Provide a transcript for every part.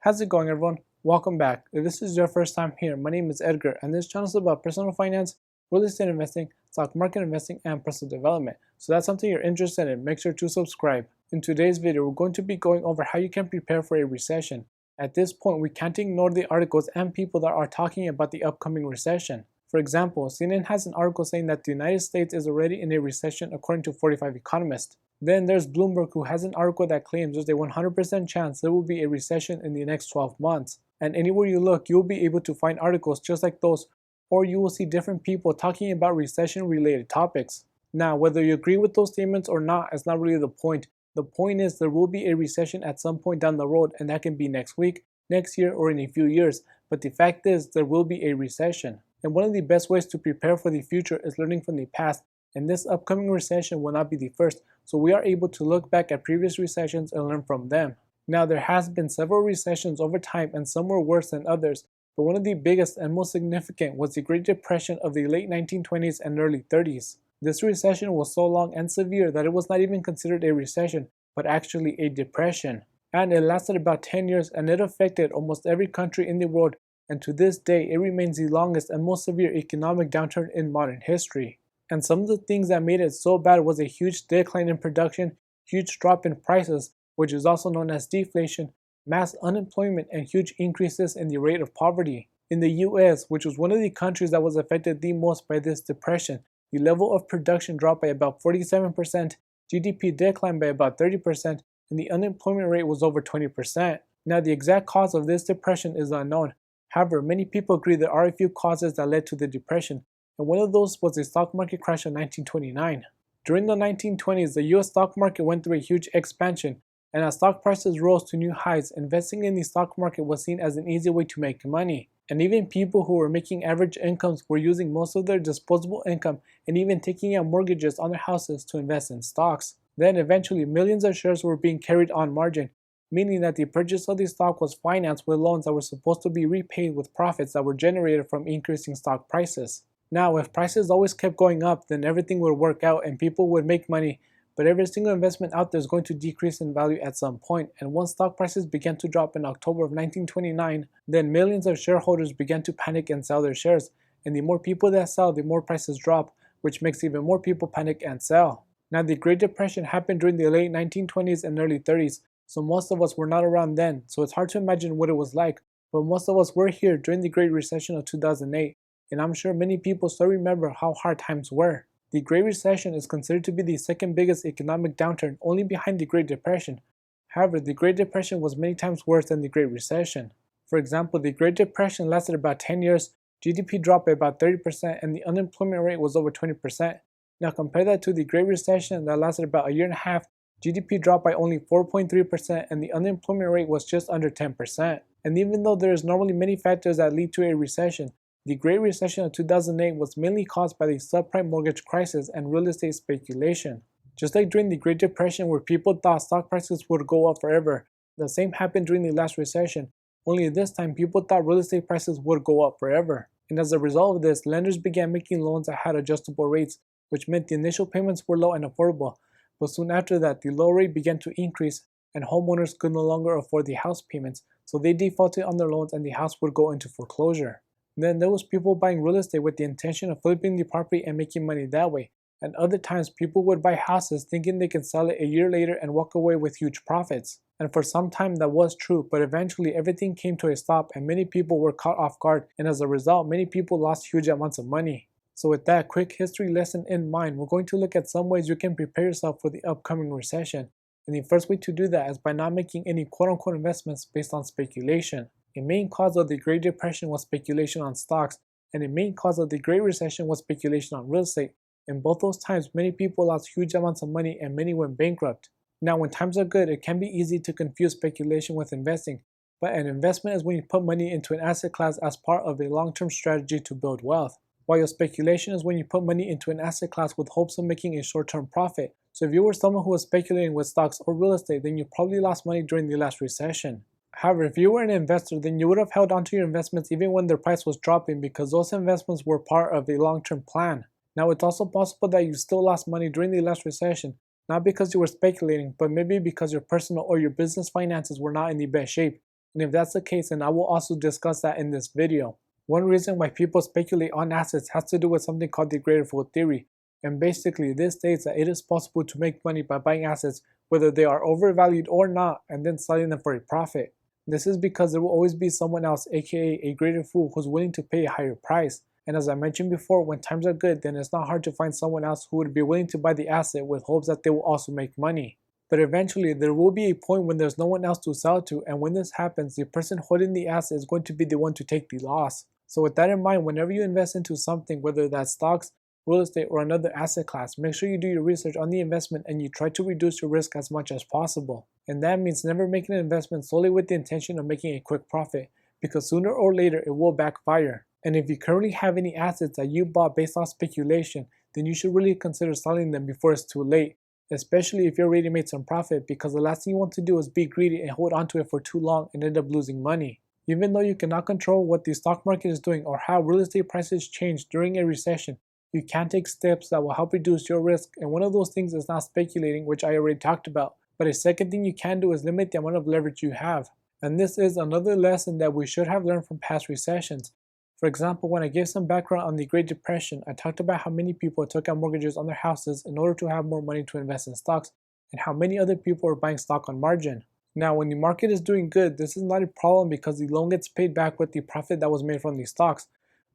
How's it going, everyone? Welcome back. If this is your first time here, my name is Edgar, and this channel is about personal finance, real estate investing, stock market investing, and personal development. So that's something you're interested in, make sure to subscribe. In today's video, we're going to be going over how you can prepare for a recession. At this point, we can't ignore the articles and people that are talking about the upcoming recession. For example, CNN has an article saying that the United States is already in a recession according to 45 economists. Then there's Bloomberg, who has an article that claims there's a 100% chance there will be a recession in the next 12 months. And anywhere you look, you'll be able to find articles just like those, or you will see different people talking about recession-related topics. Now, whether you agree with those statements or not is not really the point. The point is there will be a recession at some point down the road, and that can be next week, next year, or in a few years. But the fact is, there will be a recession. And one of the best ways to prepare for the future is learning from the past. And this upcoming recession will not be the first, so we are able to look back at previous recessions and learn from them. Now, there has been several recessions over time, and some were worse than others, but one of the biggest and most significant was the Great Depression of the late 1920s and early 30s. This recession was so long and severe that it was not even considered a recession, but actually a depression. And it lasted about 10 years, and it affected almost every country in the world, and to this day it remains the longest and most severe economic downturn in modern history. And some of the things that made it so bad was a huge decline in production, huge drop in prices, which is also known as deflation, mass unemployment, and huge increases in the rate of poverty. In the US, which was one of the countries that was affected the most by this depression, the level of production dropped by about 47%, GDP declined by about 30%, and the unemployment rate was over 20%. Now, the exact cause of this depression is unknown. However, many people agree there are a few causes that led to the depression, and one of those was the stock market crash in 1929. During the 1920s, the US stock market went through a huge expansion, and as stock prices rose to new highs, investing in the stock market was seen as an easy way to make money. And even people who were making average incomes were using most of their disposable income and even taking out mortgages on their houses to invest in stocks. Then eventually millions of shares were being carried on margin, meaning that the purchase of the stock was financed with loans that were supposed to be repaid with profits that were generated from increasing stock prices. Now, if prices always kept going up, then everything would work out and people would make money, but every single investment out there is going to decrease in value at some point. And once stock prices began to drop in October of 1929, then millions of shareholders began to panic and sell their shares. And the more people that sell, the more prices drop, which makes even more people panic and sell. Now, the Great Depression happened during the late 1920s and early 30s, so most of us were not around then, so it's hard to imagine what it was like, but most of us were here during the Great Recession of 2008. And I'm sure many people still remember how hard times were. The Great Recession is considered to be the second biggest economic downturn, only behind the Great Depression. However, the Great Depression was many times worse than the Great Recession. For example, the Great Depression lasted about 10 years, GDP dropped by about 30%, and the unemployment rate was over 20%. Now compare that to the Great Recession that lasted about a year and a half, GDP dropped by only 4.3%, and the unemployment rate was just under 10%. And even though there is normally many factors that lead to a recession, the Great Recession of 2008 was mainly caused by the subprime mortgage crisis and real estate speculation. Just like during the Great Depression where people thought stock prices would go up forever, the same happened during the last recession, only this time people thought real estate prices would go up forever. And as a result of this, lenders began making loans that had adjustable rates, which meant the initial payments were low and affordable, but soon after that the low rate began to increase and homeowners could no longer afford the house payments, so they defaulted on their loans and the house would go into foreclosure. Then there was people buying real estate with the intention of flipping the property and making money that way. And other times people would buy houses thinking they could sell it a year later and walk away with huge profits. And for some time that was true, but eventually everything came to a stop and many people were caught off guard, and as a result many people lost huge amounts of money. So with that quick history lesson in mind, we're going to look at some ways you can prepare yourself for the upcoming recession. And the first way to do that is by not making any quote-unquote investments based on speculation. A main cause of the Great Depression was speculation on stocks, and a main cause of the Great Recession was speculation on real estate. In both those times, many people lost huge amounts of money and many went bankrupt. Now, when times are good, it can be easy to confuse speculation with investing, but an investment is when you put money into an asset class as part of a long-term strategy to build wealth, while your speculation is when you put money into an asset class with hopes of making a short-term profit. So if you were someone who was speculating with stocks or real estate, then you probably lost money during the last recession. However, if you were an investor, then you would have held onto your investments even when their price was dropping because those investments were part of a long-term plan. Now, it's also possible that you still lost money during the last recession, not because you were speculating, but maybe because your personal or your business finances were not in the best shape, And if that's the case, then I will also discuss that in this video. One reason why people speculate on assets has to do with something called the greater fool theory. And basically, this states that it is possible to make money by buying assets whether they are overvalued or not and then selling them for a profit. This is because there will always be someone else, aka a greater fool, who's willing to pay a higher price. And as I mentioned before, when times are good, then it's not hard to find someone else who would be willing to buy the asset with hopes that they will also make money. But eventually, there will be a point when there's no one else to sell to, and when this happens, the person holding the asset is going to be the one to take the loss. So with that in mind, whenever you invest into something, whether that's stocks, real estate, or another asset class, make sure you do your research on the investment and you try to reduce your risk as much as possible. And that means never making an investment solely with the intention of making a quick profit, because sooner or later it will backfire. And if you currently have any assets that you bought based on speculation, then you should really consider selling them before it's too late, especially if you already made some profit, because the last thing you want to do is be greedy and hold onto it for too long and end up losing money. Even though you cannot control what the stock market is doing or how real estate prices change during a recession, you can take steps that will help reduce your risk, and one of those things is not speculating, which I already talked about. But a second thing you can do is limit the amount of leverage you have. And this is another lesson that we should have learned from past recessions. For example, when I gave some background on the Great Depression, I talked about how many people took out mortgages on their houses in order to have more money to invest in stocks, and how many other people are buying stock on margin. Now, when the market is doing good, this is not a problem because the loan gets paid back with the profit that was made from the stocks.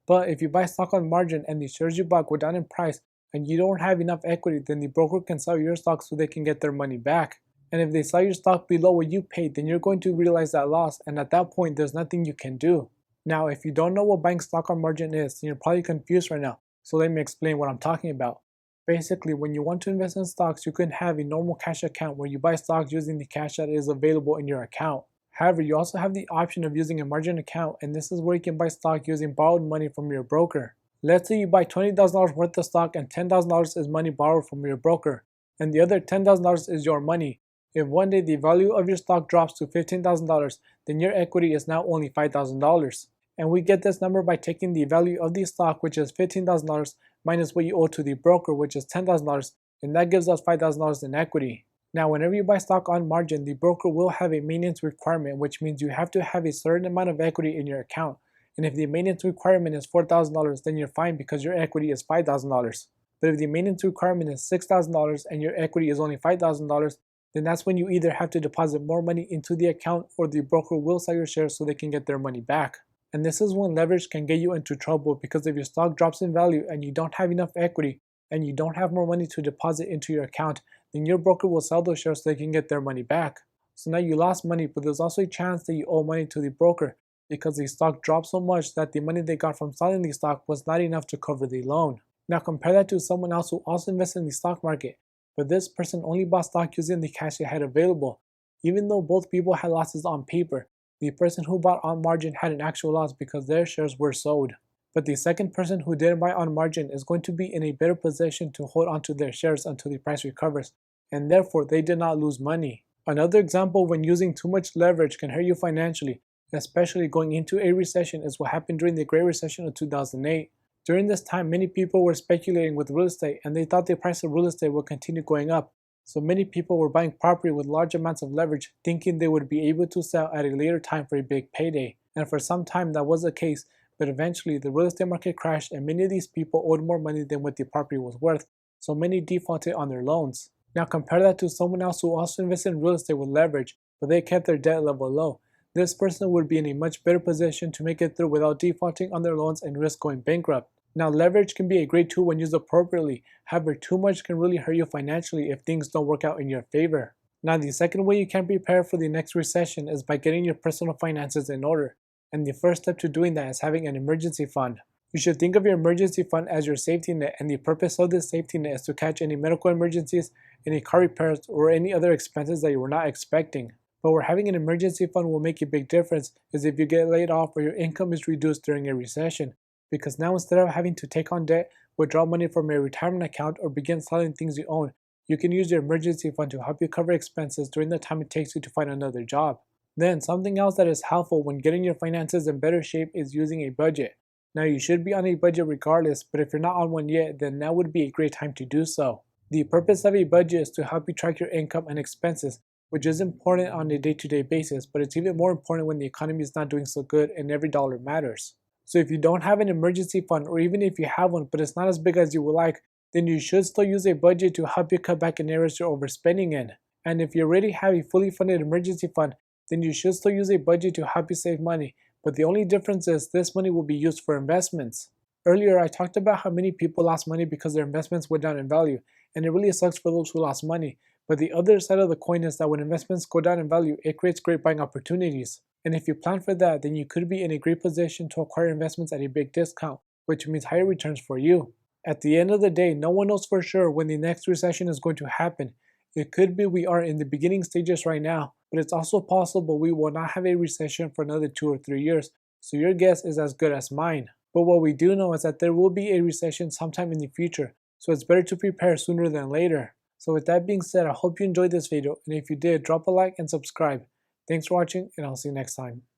But if you buy stock on margin and the shares you bought go down in price and you don't have enough equity, then the broker can sell your stock so they can get their money back. And if they sell your stock below what you paid, then you're going to realize that loss, and at that point there's nothing you can do. Now, if you don't know what buying stock on margin is, then you're probably confused right now, so let me explain what I'm talking about. Basically, when you want to invest in stocks, you can have a normal cash account where you buy stocks using the cash that is available in your account. However, you also have the option of using a margin account, and this is where you can buy stock using borrowed money from your broker. Let's say you buy $20,000 worth of stock and $10,000 is money borrowed from your broker, and the other $10,000 is your money. If one day the value of your stock drops to $15,000, then your equity is now only $5,000. And we get this number by taking the value of the stock, which is $15,000, minus what you owe to the broker, which is $10,000, and that gives us $5,000 in equity. Now, whenever you buy stock on margin, the broker will have a maintenance requirement, which means you have to have a certain amount of equity in your account. And if the maintenance requirement is $4,000, then you're fine because your equity is $5,000. But if the maintenance requirement is $6,000 and your equity is only $5,000, then that's when you either have to deposit more money into the account or the broker will sell your shares so they can get their money back. And this is when leverage can get you into trouble, because if your stock drops in value and you don't have enough equity and you don't have more money to deposit into your account, then your broker will sell those shares so they can get their money back. So now you lost money, but there's also a chance that you owe money to the broker because the stock dropped so much that the money they got from selling the stock was not enough to cover the loan. Now compare that to someone else who also invested in the stock market, but this person only bought stock using the cash they had available. Even though both people had losses on paper, the person who bought on margin had an actual loss because their shares were sold. But the second person who didn't buy on margin is going to be in a better position to hold onto their shares until the price recovers, and therefore they did not lose money. Another example when using too much leverage can hurt you financially, especially going into a recession, is what happened during the Great Recession of 2008. During this time, many people were speculating with real estate and they thought the price of real estate would continue going up. So many people were buying property with large amounts of leverage, thinking they would be able to sell at a later time for a big payday. And for some time that was the case, but eventually the real estate market crashed and many of these people owed more money than what the property was worth, so many defaulted on their loans. Now compare that to someone else who also invested in real estate with leverage, but they kept their debt level low. This person would be in a much better position to make it through without defaulting on their loans and risk going bankrupt. Now, leverage can be a great tool when used appropriately. However, too much can really hurt you financially if things don't work out in your favor. Now, the second way you can prepare for the next recession is by getting your personal finances in order. And the first step to doing that is having an emergency fund. You should think of your emergency fund as your safety net, and the purpose of this safety net is to catch any medical emergencies, any car repairs, or any other expenses that you were not expecting. But where having an emergency fund will make a big difference is if you get laid off or your income is reduced during a recession. Because now instead of having to take on debt, withdraw money from your retirement account, or begin selling things you own, you can use your emergency fund to help you cover expenses during the time it takes you to find another job. Then something else that is helpful when getting your finances in better shape is using a budget. Now you should be on a budget regardless, but if you're not on one yet, then now would be a great time to do so. The purpose of a budget is to help you track your income and expenses, which is important on a day-to-day basis, but it's even more important when the economy is not doing so good and every dollar matters. So if you don't have an emergency fund, or even if you have one but it's not as big as you would like, then you should still use a budget to help you cut back in areas you're overspending in. And if you already have a fully funded emergency fund, then you should still use a budget to help you save money, but the only difference is this money will be used for investments. Earlier, I talked about how many people lost money because their investments went down in value, and it really sucks for those who lost money. But the other side of the coin is that when investments go down in value, it creates great buying opportunities. And if you plan for that, then you could be in a great position to acquire investments at a big discount, which means higher returns for you. At the end of the day, no one knows for sure when the next recession is going to happen. It could be we are in the beginning stages right now, but it's also possible we will not have a recession for another 2 or 3 years, so your guess is as good as mine. But what we do know is that there will be a recession sometime in the future, so it's better to prepare sooner than later. So with that being said, I hope you enjoyed this video, and if you did, drop a like and subscribe. Thanks for watching, and I'll see you next time.